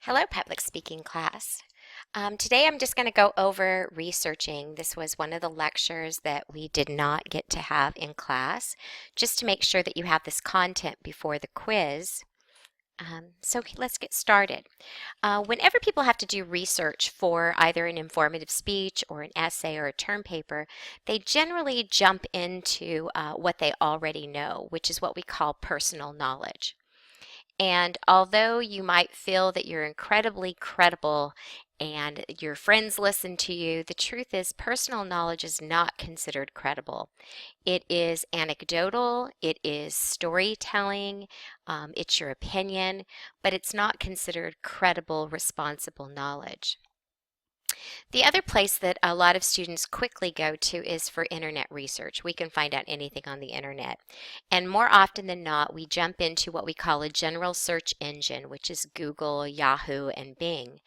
Hello, public speaking class. Today I'm just going to go over researching. This was one of the lectures that we did not get to have in class, just to make sure that you have this content before the quiz. So let's get started. Whenever people have to do research for either an informative speech or an essay or a term paper, they generally jump into what they already know, which is what we call personal knowledge. And although you might feel that you're incredibly credible and your friends listen to you, the truth is personal knowledge is not considered credible. It is anecdotal, it is storytelling, it's your opinion, but it's not considered credible, responsible knowledge. The other place that a lot of students quickly go to is for internet research. We can find out anything on the internet. And more often than not, we jump into what we call a general search engine, which is Google, Yahoo, and Bing.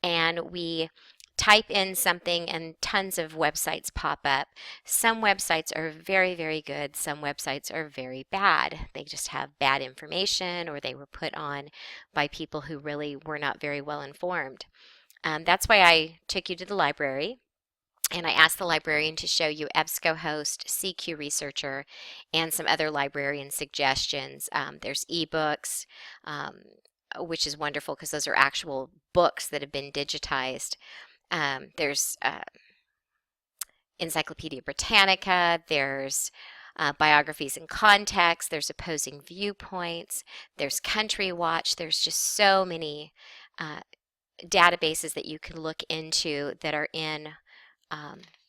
And we type in something and tons of websites pop up. Some websites are very, very good. Some websites are very bad. They just have bad information or they were put on by people who really were not very well informed. That's why I took you to the library and I asked the librarian to show you EBSCOhost, CQ Researcher, and some other librarian suggestions. There's ebooks, which is wonderful because those are actual books that have been digitized. There's Encyclopedia Britannica, there's biographies in context, there's opposing viewpoints, there's Country Watch, there's just so many databases that you can look into that are in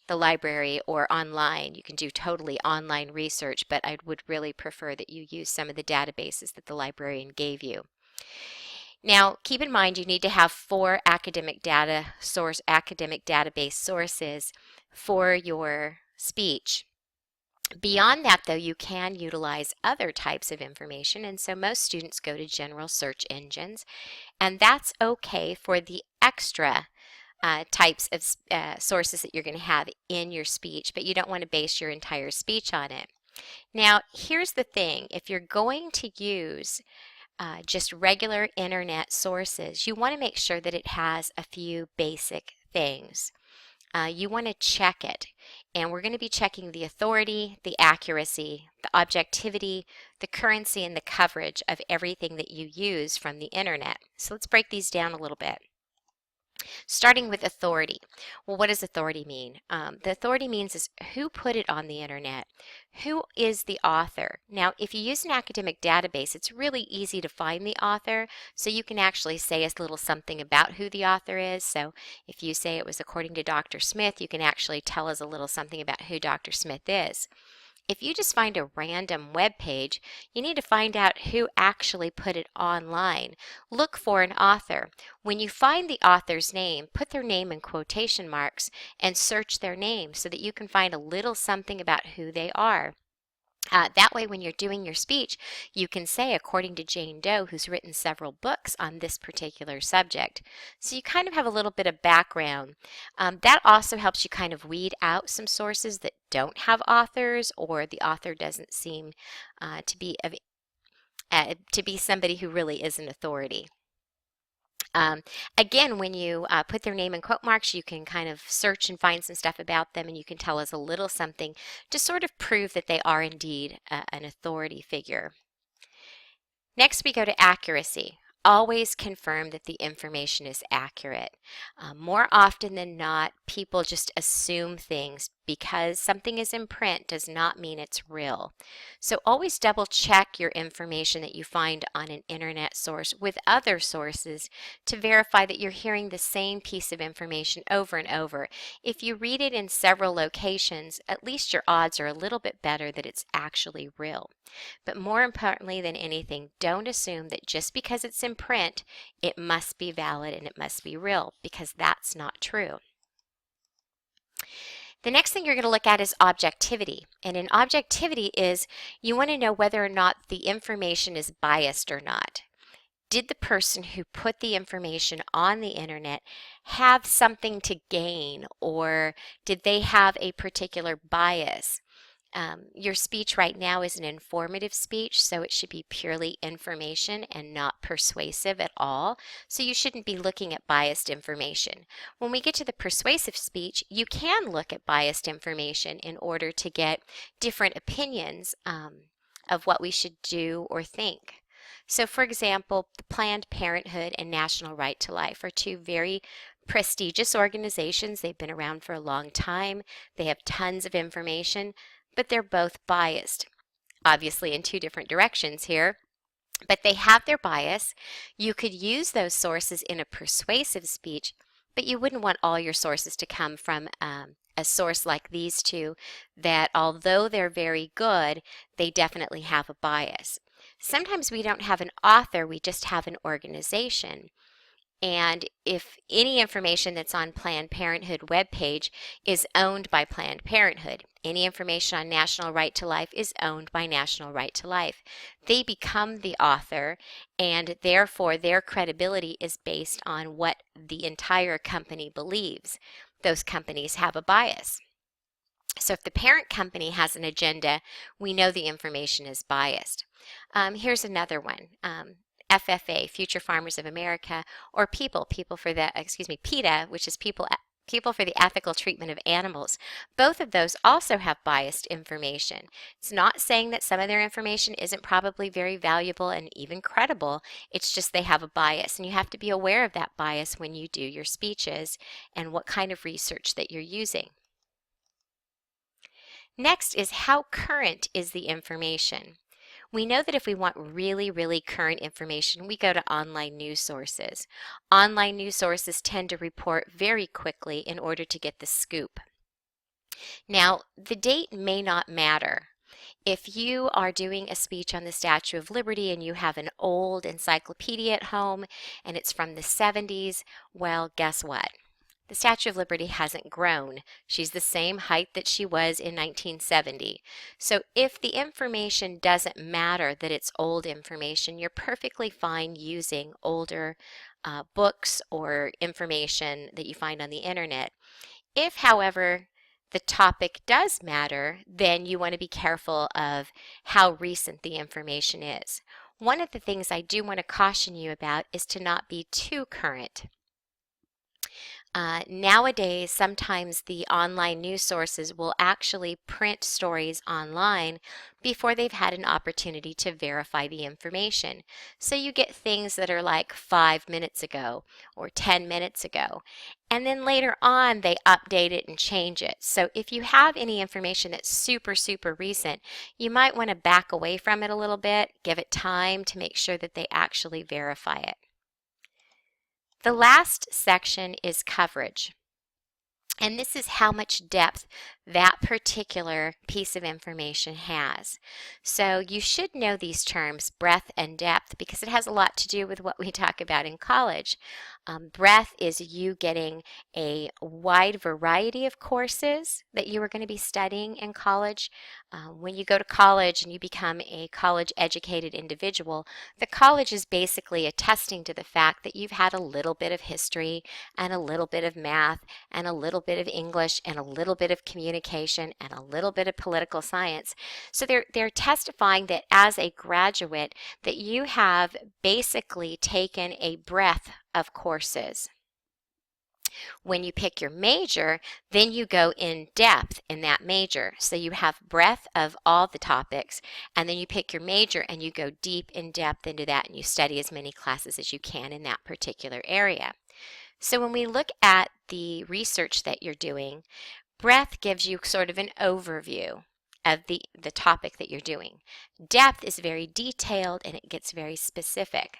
the library or online. You can do totally online research, but I would really prefer that you use some of the databases that the librarian gave you. Now, keep in mind you need to have 4 academic database sources for your speech. Beyond that, though, you can utilize other types of information, and so most students go to general search engines, and that's okay for the extra types of sources that you're going to have in your speech, but you don't want to base your entire speech on it. Now, here's the thing. If you're going to use just regular internet sources, you want to make sure that it has a few basic things. You want to check it. And we're going to be checking the authority, the accuracy, the objectivity, the currency, and the coverage of everything that you use from the internet. So let's break these down a little bit. Starting with authority. Well, what does authority mean? The authority means is who put it on the internet? Who is the author? Now, if you use an academic database, it's really easy to find the author, so you can actually say a little something about who the author is. So if you say it was according to Dr. Smith, you can actually tell us a little something about who Dr. Smith is. If you just find a random web page, you need to find out who actually put it online. Look for an author. When you find the author's name, put their name in quotation marks and search their name so that you can find a little something about who they are. That way, when you're doing your speech, you can say, according to Jane Doe, who's written several books on this particular subject. So you kind of have a little bit of background. That also helps you kind of weed out some sources that don't have authors, or the author doesn't seem to be somebody who really is an authority. Again, when you put their name in quote marks, you can kind of search and find some stuff about them, and you can tell us a little something to sort of prove that they are indeed an authority figure. Next, we go to accuracy. Always confirm that the information is accurate. More often than not, people just assume things. Because something is in print does not mean it's real. So always double check your information that you find on an internet source with other sources to verify that you're hearing the same piece of information over and over. If you read it in several locations, at least your odds are a little bit better that it's actually real. But more importantly than anything, don't assume that just because it's in print, it must be valid and it must be real, because that's not true. The next thing you're going to look at is objectivity. And in objectivity is you want to know whether or not the information is biased or not. Did the person who put the information on the internet have something to gain, or did they have a particular bias? Your speech right now is an informative speech, so it should be purely information and not persuasive at all. So you shouldn't be looking at biased information. When we get to the persuasive speech, you can look at biased information in order to get different opinions of what we should do or think. So, for example, Planned Parenthood and National Right to Life are two very prestigious organizations. They've been around for a long time. They have tons of information, but they're both biased, obviously in two different directions here. But they have their bias. You could use those sources in a persuasive speech, but you wouldn't want all your sources to come from a source like these two that, although they're very good, they definitely have a bias. Sometimes we don't have an author, we just have an organization. And if any information that's on Planned Parenthood webpage is owned by Planned Parenthood, any information on National Right to Life is owned by National Right to Life. They become the author, and therefore their credibility is based on what the entire company believes. Those companies have a bias. So if the parent company has an agenda, we know the information is biased. Here's another one. FFA, Future Farmers of America, or people for the, PETA, which is People for the Ethical Treatment of Animals. Both of those also have biased information. It's not saying that some of their information isn't probably very valuable and even credible. It's just they have a bias, and you have to be aware of that bias when you do your speeches and what kind of research that you're using. Next is how current is the information. We know that if we want really, really current information, we go to online news sources. Online news sources tend to report very quickly in order to get the scoop. Now, the date may not matter. If you are doing a speech on the Statue of Liberty and you have an old encyclopedia at home and it's from the 70s, well, guess what? The Statue of Liberty hasn't grown. She's the same height that she was in 1970. So if the information doesn't matter that it's old information, you're perfectly fine using older books or information that you find on the internet. If, however, the topic does matter, then you want to be careful of how recent the information is. One of the things I do want to caution you about is to not be too current. Nowadays, sometimes the online news sources will actually print stories online before they've had an opportunity to verify the information. So you get things that are like 5 minutes ago or 10 minutes ago. And then later on, they update it and change it. So if you have any information that's super, super recent, you might want to back away from it a little bit, give it time to make sure that they actually verify it. The last section is coverage. And this is how much depth that particular piece of information has. So you should know these terms, breadth and depth, because it has a lot to do with what we talk about in college. Breadth is you getting a wide variety of courses that you are going to be studying in college. When you go to college and you become a college-educated individual, the college is basically attesting to the fact that you've had a little bit of history and a little bit of math and a little bit of English and a little bit of communication and a little bit of political science. So they're testifying that as a graduate that you have basically taken a breadth of courses. When you pick your major, then you go in depth in that major. So you have breadth of all the topics, and then you pick your major and you go deep in depth into that and you study as many classes as you can in that particular area. So when we look at the research that you're doing, breadth gives you sort of an overview of the topic that you're doing. Depth is very detailed and it gets very specific.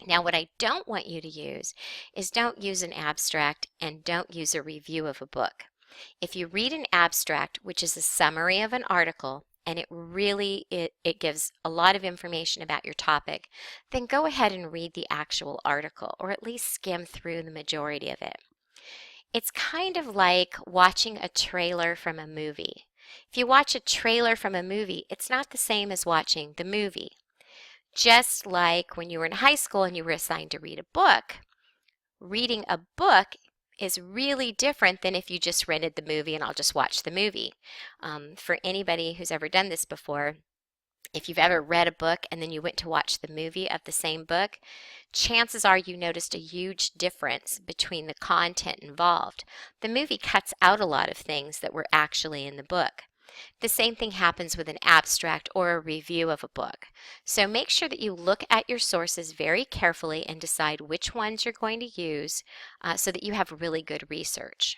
Now, what I don't want you to use is don't use an abstract and don't use a review of a book. If you read an abstract, which is a summary of an article, and it gives a lot of information about your topic, then go ahead and read the actual article, or at least skim through the majority of it. It's kind of like watching a trailer from a movie. If you watch a trailer from a movie, it's not the same as watching the movie. Just like when you were in high school and you were assigned to read a book, reading a book is really different than if you just rented the movie and I'll just watch the movie. For anybody who's ever done this before, if you've ever read a book and then you went to watch the movie of the same book, chances are you noticed a huge difference between the content involved. The movie cuts out a lot of things that were actually in the book. The same thing happens with an abstract or a review of a book. So make sure that you look at your sources very carefully and decide which ones you're going to use so that you have really good research.